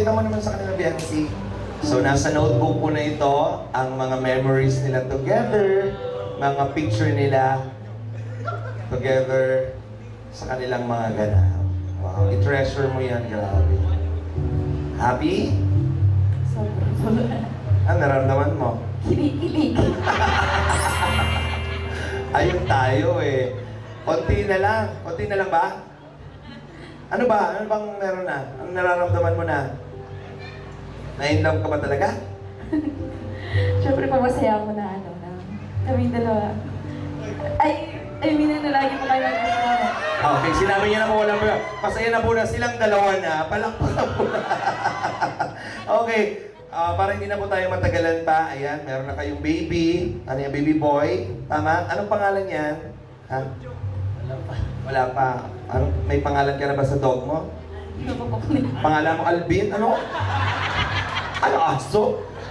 Pakita mo naman sa kanila, Biancy. So, nasa notebook po na ito, ang mga memories nila together, mga picture nila together sa kanilang mga ganap. Wow, i-treasure mo yan, grabe. Happy? Sobrang Ano nararamdaman mo? kinikilig. Ayun tayo eh. Konti na lang. Konti na lang ba? Ano ba? Ano bang meron na? Ano nararamdaman mo na? Na-in-love ka ba talaga? Siyempre, pamasaya ako na kaming dalawa. I mean, lagi mo kayo magkasama. Okay, sinabi niya na po walang ba? Masaya na po na silang dalawa na. Palakpakan po na. Okay. Para hindi na po tayo matagalan pa. Ayan, meron na kayong baby. Ano yung baby boy? Tama? Anong pangalan niyan? Ha? Wala pa. Wala pa. Ano, may pangalan ka na ba sa dog mo? Hindi ko pa po. Pangalan mo Alvin? Ano? Ano aso?